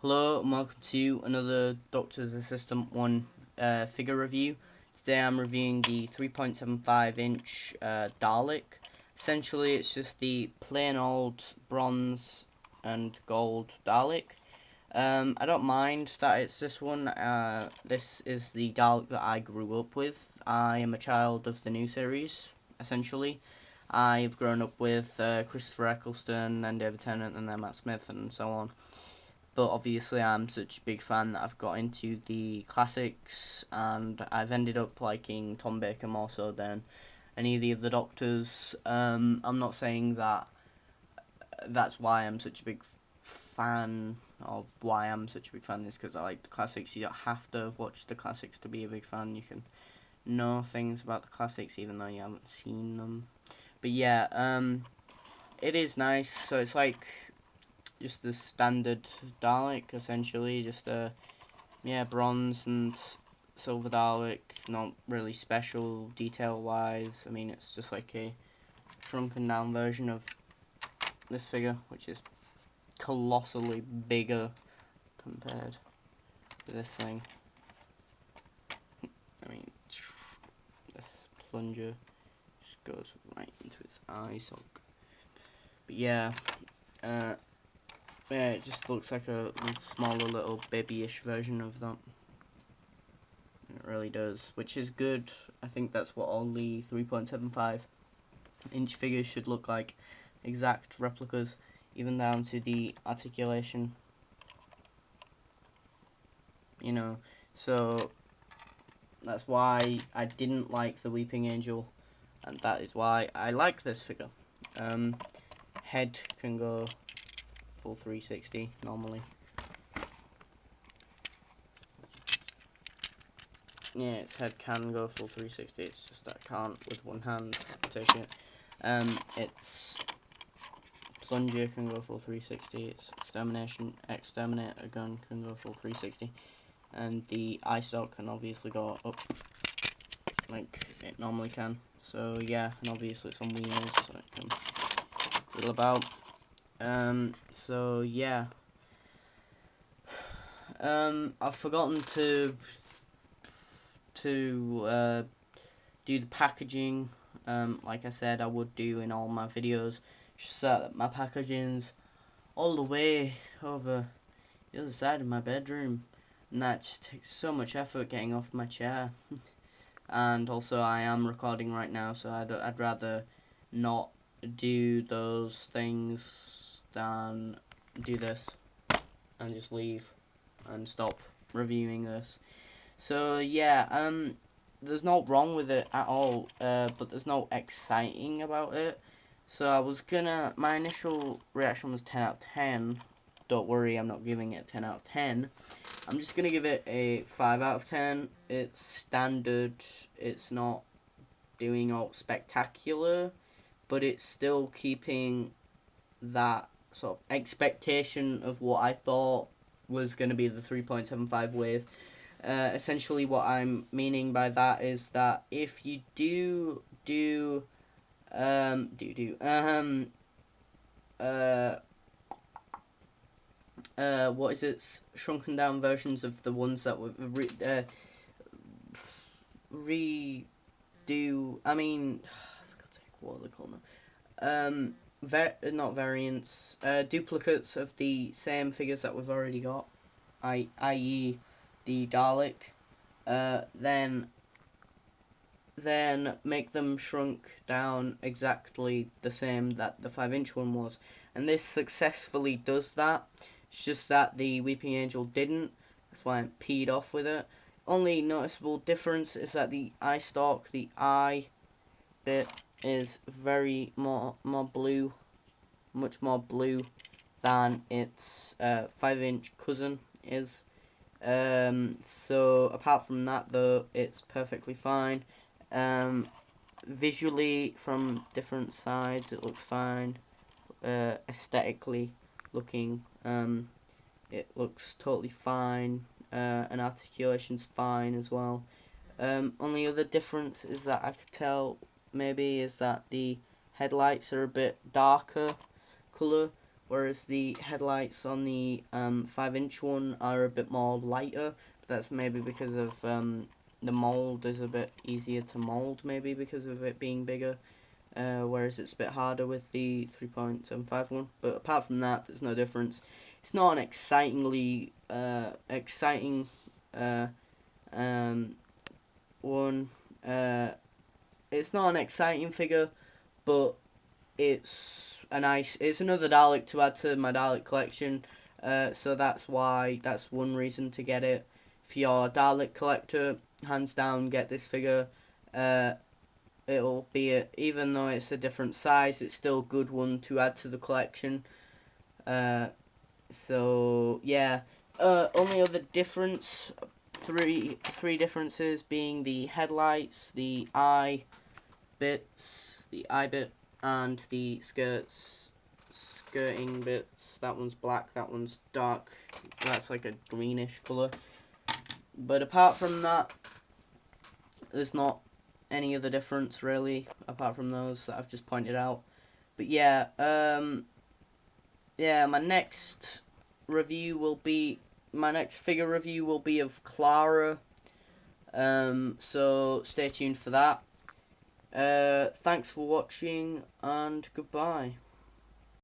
Hello and welcome to another Doctor's Assistant 1 figure review. Today I'm reviewing the 3.75 inch Dalek. Essentially it's just the plain old bronze and gold Dalek. I don't mind that it's this one. This is the Dalek that I grew up with. I am a child of the new series, essentially. I've grown up with Christopher Eccleston and David Tennant and then Matt Smith and so on. But obviously I'm such a big fan that I've got into the classics, and I've ended up liking Tom Baker more so than any of the other Doctors. I'm not saying that that's why I'm such a big fan, or why I'm such a big fan is because I like the classics. You don't have to have watched the classics to be a big fan. You can know things about the classics even though you haven't seen them. But yeah, it is nice. So it's like just the standard Dalek, essentially, just bronze and silver Dalek, not really special detail wise. I mean, it's just like a shrunken down version of this figure, which is colossally bigger compared to this thing. I mean, this plunger just goes right into its eye sock. But yeah, yeah, it just looks like a smaller little babyish version of that. It really does, which is good. I think that's what all the 3.75 inch figures should look like. Exact replicas, even down to the articulation. You know, so that's why I didn't like the Weeping Angel, and that is why I like this figure. Head can go full 360 normally. Yeah, its head can go full 360, it's just that I can't with one hand take it. Its plunger can go full 360, its exterminator gun can go full 360, and the eye stalk can obviously go up like it normally can. So yeah, and obviously it's on wheels so it can wheel about. So yeah. I've forgotten to do the packaging, like I said I would do in all my videos. Just that my packaging's all the way over the other side of my bedroom, and that just takes so much effort getting off my chair. And also I am recording right now, so I'd rather not do those things than do this and just leave and stop reviewing this. So yeah, there's no wrong with it at all, but there's no exciting about it. So my initial reaction was 10 out of 10. Don't worry, I'm not giving it 10 out of 10. I'm just gonna give it a 5 out of 10. It's standard, it's not doing all spectacular, but it's still keeping that sort of expectation of what I thought was going to be the 3.75 wave. Essentially what I'm meaning by that is that if you what is it, shrunken down versions of the ones that were redo, I mean, for God's sake, what are they called now? Not variants, duplicates of the same figures that we've already got, i.e. the Dalek, then make them shrunk down exactly the same that the 5-inch one was, and this successfully does that. It's just that the Weeping Angel didn't. That's why I'm peed off with it. Only noticeable difference is that the eye stalk, the eye bit, is very more blue, much more blue than its 5-inch cousin is. So apart from that though, it's perfectly fine. Visually from different sides it looks fine. Aesthetically looking, it looks totally fine, and articulation's fine as well. Only other difference is that I could tell maybe is that the headlights are a bit darker colour, whereas the headlights on the 5-inch one are a bit more lighter. But that's maybe because of the mold is a bit easier to mold, maybe because of it being bigger. Whereas it's a bit harder with the 3.75 one. But apart from that, there's no difference. It's not an exciting one. It's not an exciting figure, but it's another Dalek to add to my Dalek collection. So that's one reason to get it. If you're a Dalek collector, hands down, get this figure. It'll be even though it's a different size, it's still a good one to add to the collection. So yeah, only other difference, three differences being the headlights, the eye bits, and the skirting bits. That one's black, that one's dark. That's like a greenish colour. But apart from that, there's not any other difference really, apart from those that I've just pointed out. But yeah, my next figure review will be of Clara. So stay tuned for that. Thanks for watching, and goodbye.